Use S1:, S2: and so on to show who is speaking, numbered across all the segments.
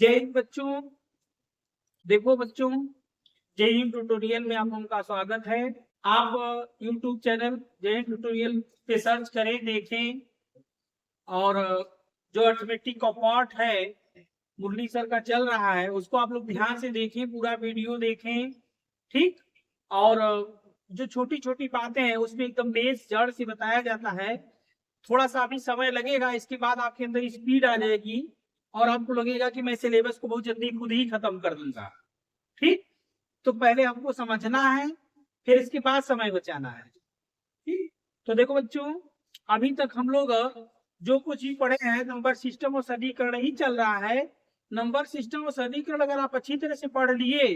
S1: जय हिंद बच्चों। देखो बच्चों, जय हिंद ट्यूटोरियल में आप लोगों का स्वागत है। आप YouTube चैनल जय हिंद ट्यूटोरियल पे सर्च करें, देखें और जो अर्थमेटिक का पार्ट है मुरली सर का चल रहा है उसको आप लोग ध्यान से देखें, पूरा वीडियो देखें, ठीक। और जो छोटी छोटी बातें हैं उसमें एकदम बेस जड़ से बताया जाता है। थोड़ा सा अभी समय लगेगा, इसके बाद आपके अंदर स्पीड आ जाएगी और आपको लगेगा कि मैं सिलेबस को बहुत जल्दी खुद ही खत्म कर दूंगा, ठीक। तो पहले हमको समझना है, फिर इसके बाद समय बचाना है, ठीक। तो देखो बच्चों, अभी तक हम लोग जो कुछ भी पढ़े हैं नंबर सिस्टम और सदीकरण ही चल रहा है। नंबर सिस्टम और सदीकरण अगर आप अच्छी तरह से पढ़ लिए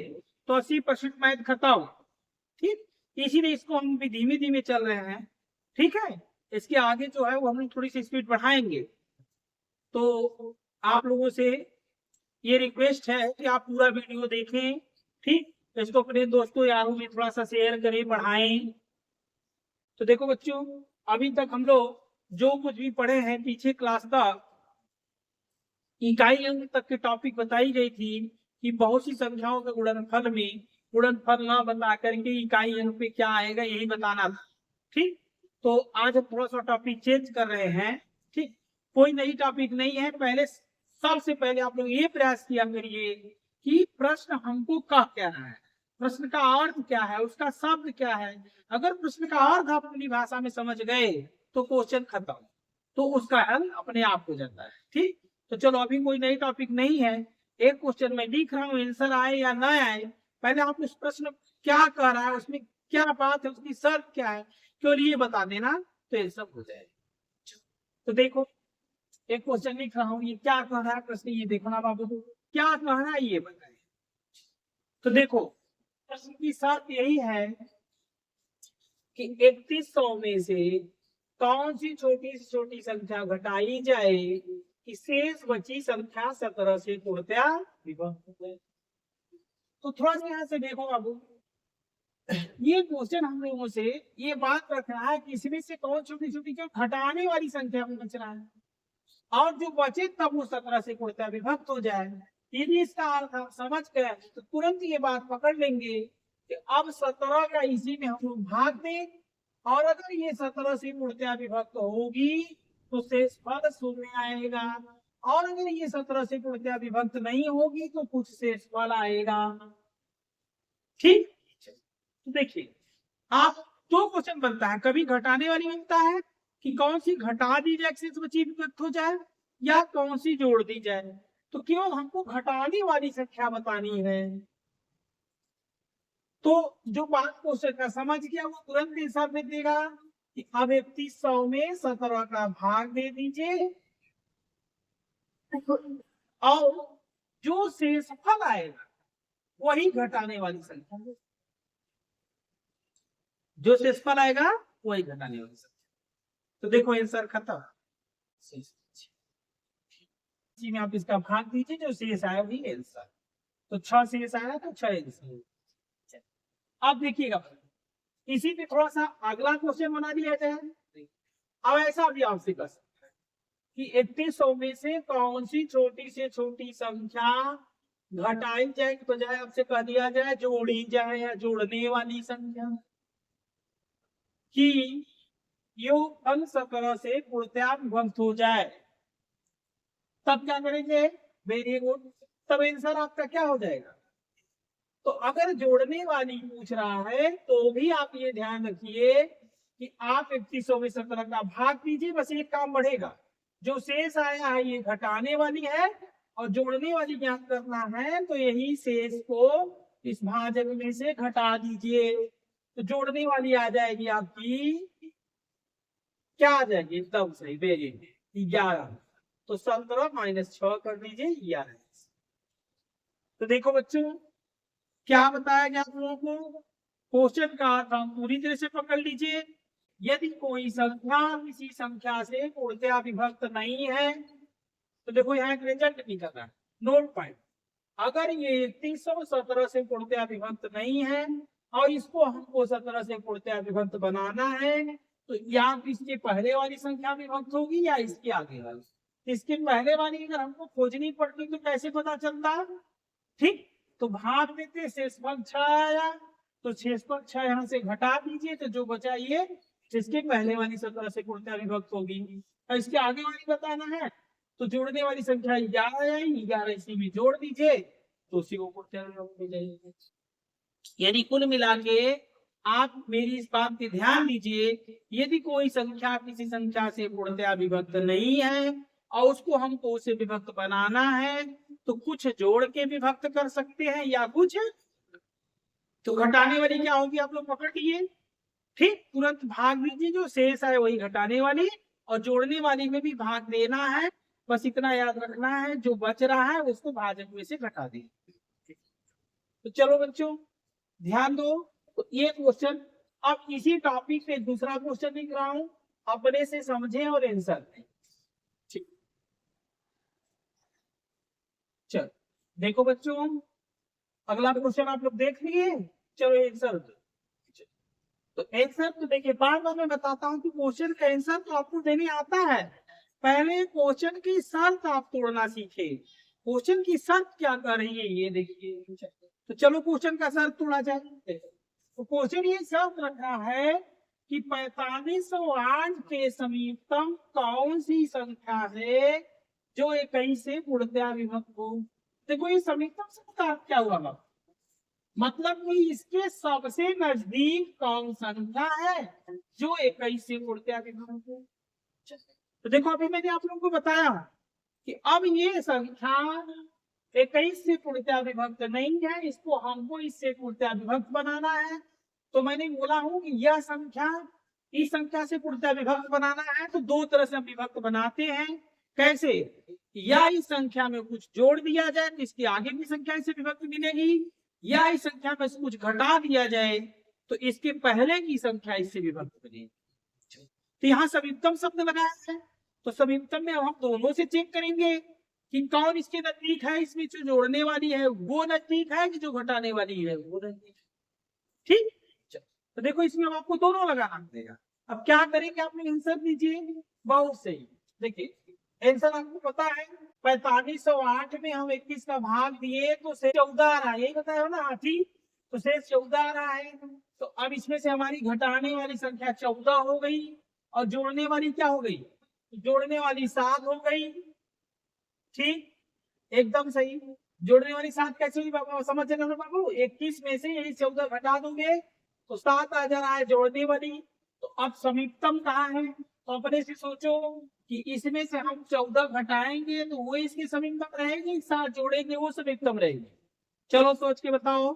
S1: तो 80% मैथ खत्म, ठीक। इसीलिए इसको हम भी धीमे धीमे चल रहे हैं, ठीक है। इसके आगे जो है वो हम लोग थोड़ी सी स्पीड बढ़ाएंगे। तो आप लोगों से ये रिक्वेस्ट है कि आप पूरा वीडियो देखें, ठीक। इसको अपने दोस्तों यारों में थोड़ा सा शेयर करें, बढ़ाएं। तो देखो बच्चों, अभी तक हम लोग जो कुछ भी पढ़े हैं पीछे क्लास तक इकाई अंक तक के टॉपिक बताई गई थी कि बहुत सी संख्याओं के गुणनफल में गुणनफल ना बता करके इकाई अंक पे क्या आएगा यही बताना था, ठीक। तो आज हम थोड़ा सा टॉपिक चेंज कर रहे हैं, ठीक। कोई नई टॉपिक नहीं है। पहले सबसे पहले आप लोग ये प्रयास किया करिए कि प्रश्न हमको कह क्या रहा है, प्रश्न का अर्थ क्या है, उसका शब्द क्या है। अगर प्रश्न का अर्थ आप अपनी भाषा में समझ गए तो क्वेश्चन खत्म, तो उसका हल अपने आप हो जाता है, ठीक। तो चलो, अभी कोई नई टॉपिक नहीं है। एक क्वेश्चन में लिख रहा हूँ, आंसर आए या ना आए, पहले आप उस प्रश्न क्या कह रहा है, उसमें क्या बात है, उसकी शर्त क्या है, केवल ये बता देना तो ये सब हो जाएगा। तो देखो, एक क्वेश्चन लिख रहा हूँ, ये क्या कह रहा है प्रश्न, ये देखना बाबू क्या कह रहा है ये बताए। तो देखो, प्रश्न की शर्त यही है कि 3100 में से कौन सी छोटी से छोटी संख्या घटाई जाए कि शेष बची संख्या 17 से पूर्णतया विभक्त हो। तो थोड़ा सा यहाँ से देखो बाबू, ये क्वेश्चन हम लोगों से ये बात रख रहा है कि इसमें से कौन छोटी छोटी जो घटाने वाली संख्या में बच रहा है और जो बचे तब वो 17 से पूर्णतया विभक्त हो जाए। यदि इसका अर्थ हम समझ गए तो तुरंत ये बात पकड़ लेंगे कि अब 17 का इसी में हम लोग भाग दें और अगर ये 17 से पूर्णतया विभक्त होगी तो शेषफल शून्य आएगा और अगर ये 17 से पूर्णतया विभक्त नहीं होगी तो कुछ शेषफल आएगा, ठीक। तो देखिए, आप दो क्वेश्चन बनता है, कभी घटाने वाली बनता है कि कौन सी घटा दी जाए शेष बची विभक्त हो जाए या कौन सी जोड़ दी जाए। तो केवल हमको घटाने वाली संख्या बतानी है। तो जो बात क्वेश्चन का समझ गया वो तुरंत आंसर दे देगा कि अब 3100 में 17 का भाग दे दीजिए और जो शेषफल आएगा वही घटाने वाली संख्या है। जो शेषफल आएगा वही घटाने वाली संख्या। तो देखो आंसर खत्म, इसी में आप इसका भाग दीजिए, जो शेष आया वही आंसर। तो 6 शेष आया तो 6 आंसर। अब देखिएगा, इसी पे थोड़ा सा अगला क्वेश्चन बना दिया जाए। अब ऐसा भी आपसे कर सकते हैं कि 3100 में से कौन सी छोटी से छोटी संख्या घटाई जाए तो बजाय आपसे कह दिया जाए जोड़ी जाए या जोड़ने वाली संख्या कि योगफल 17 से पूर्णतया विभक्त हो जाए। तब क्या करेंगे, वेरी गुड, तब आंसर आपका क्या हो जाएगा। तो अगर जोड़ने वाली पूछ रहा है तो भी आप ये ध्यान रखिए कि आप 3100 में 17 का भाग दीजिए, बस एक काम बढ़ेगा, जो शेष आया है ये घटाने वाली है और जोड़ने वाली ज्ञात करना है तो यही शेष को इस भाजक में से घटा दीजिए। तो जोड़ने वाली आ जाएगी आपकी, क्या आ जाएगी, एकदम सही, वेरी 11। तो 17 माइनस 6 कर दीजिए 11। तो देखो बच्चों, क्या बताया गया आप लोगों को, क्वेश्चन का अर्थ हम पूरी तरह से पकड़ लीजिए। यदि कोई संख्या किसी संख्या से पूर्णतया विभक्त नहीं है तो देखो यहाँ एक रिजल्ट निकल रहा है, नोट पॉइंट। अगर ये 3117 से पूर्णतया विभक्त नहीं है और इसको हमको 17 से पूर्णतया विभक्त बनाना है तो या इसके पहले वाली संख्या विभक्त होगी या इसके आगे वाली। इसके पहले वाली अगर हमको खोजनी पड़ती तो कैसे पता चलता? ठीक, तो भाग देते, शेषफल 6 आया, तो शेषफल 6 यहाँ से घटा दीजिए, तो जो बचा ये जिसके पहले वाली 17 से पूर्णतः विभक्त होगी। और इसके आगे वाली बताना है, तो जोड़ने वाली संख्या 11 आई, 11 इसी में जोड़ दीजिए, तो उसी को पूर्णतः विभक्त हो जाएगी। यानी कुल मिला के आप मेरी इस बात पे ध्यान दीजिए, यदि कोई संख्या किसी संख्या से पूर्णतः विभक्त नहीं है और उसको हमको उसे विभक्त बनाना है, तो कुछ जोड़ के विभक्त कर सकते हैं या कुछ, तो घटाने वाली क्या होगी आप लोग पकड़ लिए, ठीक, तुरंत भाग दीजिए, जो शेष है वही घटाने वाली, और जोड़ने वाली में भी भाग देना है, बस इतना याद रखना है, जो बच रहा है उसको भाजक में से घटा दीजिए। तो चलो बच्चों ध्यान दो, तो ये क्वेश्चन, अब इसी टॉपिक पे दूसरा क्वेश्चन लिख रहा हूं, अपने से समझें और आंसर दें। ठीक, चलो देखो बच्चों, अगला क्वेश्चन आप लोग देख लिए, चलो आंसर। तो आंसर तो देखिए, बार बार मैं बताता हूं कि क्वेश्चन का आंसर तो आपको देने आता है, पहले क्वेश्चन की शर्त आप तोड़ना सीखे, क्वेश्चन की शर्त क्या कर रही है ये देखिए। तो चलो क्वेश्चन का शर्त तोड़ा जाए। तो क्वेश्चन ये शर्त रखा है कि 4508 के समीपतम कौन सी संख्या है जो 21 से पूर्णतः विभक्त हो। देखो ये समीपतम शब्द का क्या हुआ, मतलब कि इसके सबसे नजदीक कौन संख्या है जो 21 से पूर्णतः विभक्त हो। तो देखो अभी मैंने आप लोगों को बताया कि अब ये संख्या 21 से पूर्णतः विभक्त नहीं है, इसको हमको इससे पूर्णतः विभक्त बनाना है। तो मैंने बोला हूं कि यह संख्या इस संख्या से पूर्णतः विभक्त बनाना है, तो दो तरह से हम विभक्त बनाते हैं। कैसे? या इस संख्या में कुछ जोड़ दिया जाए तो इसकी आगे की संख्या इससे विभक्त मिलेगी, या इस संख्या में से कुछ घटा दिया जाए तो इसके पहले की संख्या इससे विभक्त बनेगी। तो यहाँ समीपतम शब्द लगाया है, तो समीपतम में अब हम दोनों से चेक करेंगे कि कौन इसके नजदीक है, इसमें जो जोड़ने वाली है वो नजदीक है कि जो घटाने वाली है वो नजदीक। ठीक, तो देखो इसमें हम आपको दोनों लगाना पड़ेगा। अब क्या करेंगे, आप लोग आंसर दीजिए। बहुत सही, देखिए आंसर आपको पता है 4508 में हम 21 का भाग दिए तो शेष 14 आ रहा है, यही बताया हो ना हाथी, तो शेष 14 आ रहा है। तो अब इसमें से हमारी घटाने वाली संख्या 14 हो गई और जोड़ने वाली क्या हो गई, जोड़ने वाली 7 हो गई। ठीक, एकदम सही, जोड़ने वाली 7 कैसे हुई बाबू, समझ रहे हो बाबू, 21 में से यही 14 घटा दोगे तो 7 आ जा रहा है जोड़ने वाली। तो अब समीपतम कहाँ है, तो अपने से सोचो कि इसमें से हम 14 घटाएंगे तो वो इसके समीपतम रहेगी, 7 जोड़ेंगे वो समीपतम रहेगी। चलो सोच के बताओ।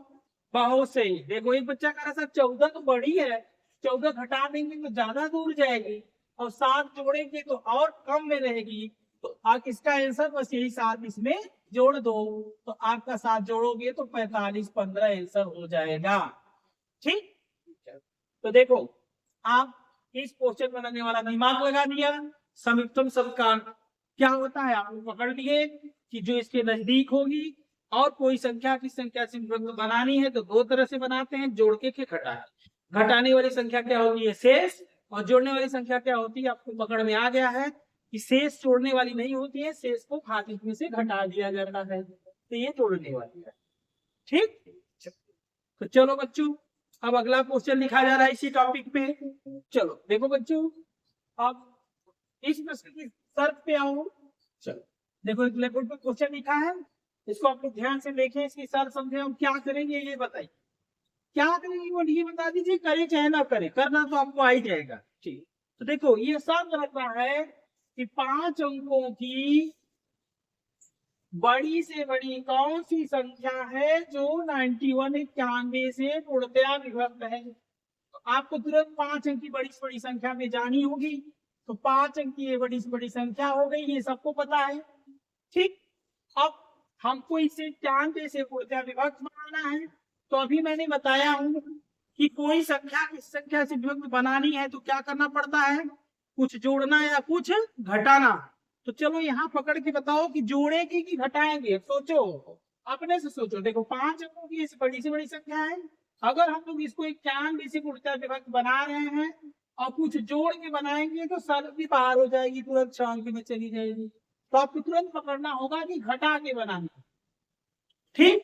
S1: बहुत सही, देखो एक बच्चा कह रहा था 14 तो बड़ी है, 14 घटा देंगे तो ज्यादा दूर जाएगी और 7 जोड़ेंगे तो और कम में रहेगी। तो आप इसका आंसर बस यही 7 इसमें जोड़ दो, तो आपका 7 जोड़ोगे तो 45 15 आंसर हो जाएगा। ठीक, तो देखो आप इस क्वेश्चन बनाने वाला दिमाग लगा दिया, समीपतम शब्द का क्या होता है आप पकड़ लिए कि जो इसके नजदीक होगी, और कोई संख्या की संख्या से विभक्त बनानी है तो दो तरह से बनाते हैं, जोड़ के घटा। घटाने वाली संख्या क्या होती है, शेष, और जोड़ने वाली संख्या क्या होती है, आपको पकड़ में आ गया है कि शेष जोड़ने वाली नहीं होती है, शेष को भाजक में से घटा दिया जाता है, तो ये जोड़ने वाली है। ठीक, तो चलो बच्चों अब अगला क्वेश्चन लिखा जा रहा है इसी टॉपिक पे। चलो देखो बच्चों, अब इस प्रश्न की शर्त पे आओ। चलो देखो एक ब्लैक बोर्ड पर क्वेश्चन लिखा है, इसको आप लोग ध्यान से देखें, इसकी शर्त समझे, हम क्या करेंगे ये बताइए, क्या करेंगे वो ये बता दीजिए, करें चाहे ना करें, करना तो आपको आ ही जाएगा। ठीक, तो देखो ये शर्त रखना है कि 5 अंकों की बड़ी से बड़ी कौन सी संख्या है जो 91 से पूर्णतया विभक्त है। तो आपको तुरंत 5 अंक की बड़ी से बड़ी संख्या में जानी होगी, तो 5 अंक की ये बड़ी से बड़ी संख्या हो गई, ये सबको पता है। ठीक, अब हमको इसे 91 से पूर्णतया विभक्त बनाना है, तो अभी मैंने बताया हूं कि कोई संख्या इस संख्या से विभक्त बनानी है तो क्या करना पड़ता है, कुछ जोड़ना या कुछ घटाना। तो चलो यहाँ पकड़ के बताओ कि जोड़ेंगे कि घटाएंगे, सोचो अपने से सोचो। देखो 5 अंकों की बड़ी से बड़ी संख्या है, अगर हम लोग इसको 91 से पूर्णतया विभक्त बना रहे हैं और कुछ जोड़ के बनाएंगे तो शर्त भी बाहर हो जाएगी, तुरंत 6 अंक में चली जाएगी। तो आपको तुरंत पकड़ना होगा कि घटा के बनानी, ठीक।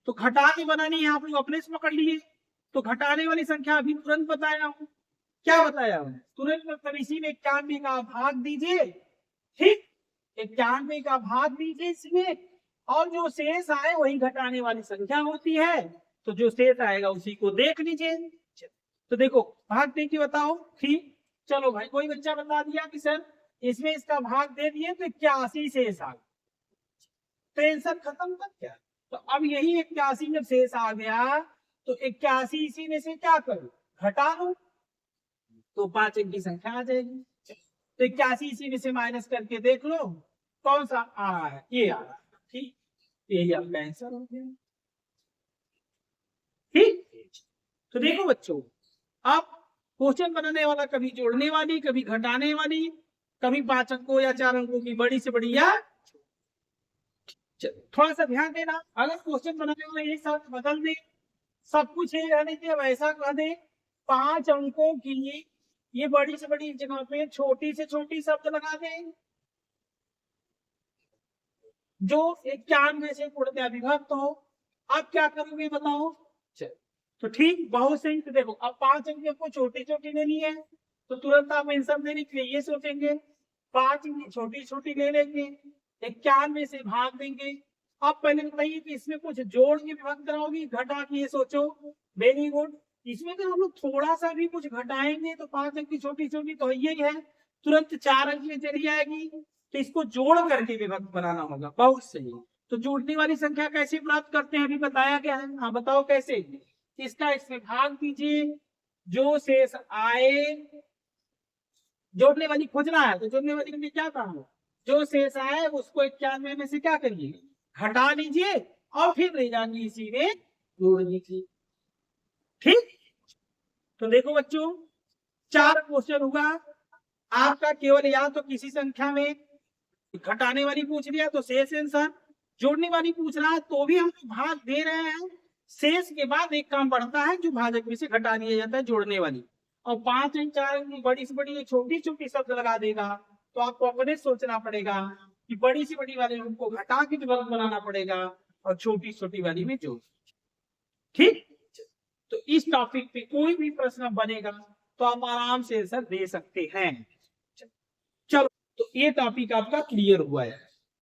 S1: तो घटा के बनानी है, आप लोग अपने से पकड़ लिए। तो घटाने वाली संख्या अभी तुरंत बताया हूं, क्या बताया हूं तुरंत, मतलब इसी में 91 का भाग दीजिए, ठीक, 91 का भाग दीजिए इसमें, और जो शेष आए वही घटाने वाली संख्या होती है, तो जो शेष आएगा उसी को देख लीजिए। तो देखो भाग दे के बताओ, ठीक। चलो भाई, कोई बच्चा बता दिया कि सर इसमें इसका भाग दे दिए तो 81 शेष आ गया, टेंशन खत्म कर क्या। तो अब यही 81 जब शेष आ गया तो 81 इसी में से क्या करो, घटा लो, तो 5 अंक की संख्या आ जाएगी। तो 81 इसी में से माइनस करके देख लो कौन सा आ रहा है, ये आ रहा है, ठीक, यही आपका आंसर हो गया, ठीक। तो देखो बच्चों, अब क्वेश्चन बनाने वाला कभी जोड़ने वाली, कभी घटाने वाली, कभी 5 अंकों या 4 अंकों की बड़ी से बड़ी, या थोड़ा सा ध्यान देना, अगर क्वेश्चन बनाने वाला ये सब बदल दे, सब कुछ ये रहने दे, अब ऐसा कह दे 5 अंकों की ये बड़ी से बड़ी जगह पे छोटी से छोटी शब्द लगा दें, जो 91 से पूर्णतः विभक्त हो। अब क्या करोगे बताओ, तो ठीक, बहुत सही। तो देखो अब 5 अंक को छोटी छोटी लेनी है, तो तुरंत आप आंसर देने के लिए ये सोचेंगे 5 छोटी छोटी ले लेंगे, 91 से भाग देंगे। अब पहले बताइए कि इसमें कुछ जोड़ के विभक्त कराओगी, घटा के, ये सोचो, वेरी गुड। इसमें अगर हम लोग थोड़ा सा भी कुछ घटाएंगे तो 5 अंक की छोटी छोटी तो यही है, तुरंत 4 अंक में चली जाएगी, तो इसको जोड़ करके विभक्त बनाना होगा, बहुत सही। तो जोड़ने वाली संख्या कैसे प्राप्त करते हैं अभी बताया गया है, हाँ बताओ कैसे, इसका इसमें भाग दीजिए, जो शेष आए, जोड़ने वाली खोजना है तो जोड़ने वाली में क्या कहा, जो शेष आए उसको 91 में से क्या करिए, घटा लीजिए, और फिर ले जाएंगे इसी में जोड़ लीजिए, ठीक। तो देखो बच्चों 4 क्वेश्चन होगा आपका, केवल या तो किसी संख्या में घटाने वाली पूछ लिया तो शेष आंसर, जोड़ने वाली पूछ रहा है तो भी हम भाग दे रहे हैं, शेष के बाद एक काम बढ़ता है जो भाजक में से घटा दिया जाता है जोड़ने वाली, और 5 अंक 4 अंक बड़ी से बड़ी छोटी छोटी शब्द लगा देगा, तो आपको अपने सोचना पड़ेगा कि बड़ी से बड़ी वाले को घटा के विभक्त बनाना पड़ेगा और छोटी छोटी वाली में जोड़, ठीक। तो इस टॉपिक पे कोई भी प्रश्न बनेगा तो आप आराम से आंसर दे सकते हैं। चलो, तो ये टॉपिक आपका क्लियर हुआ है।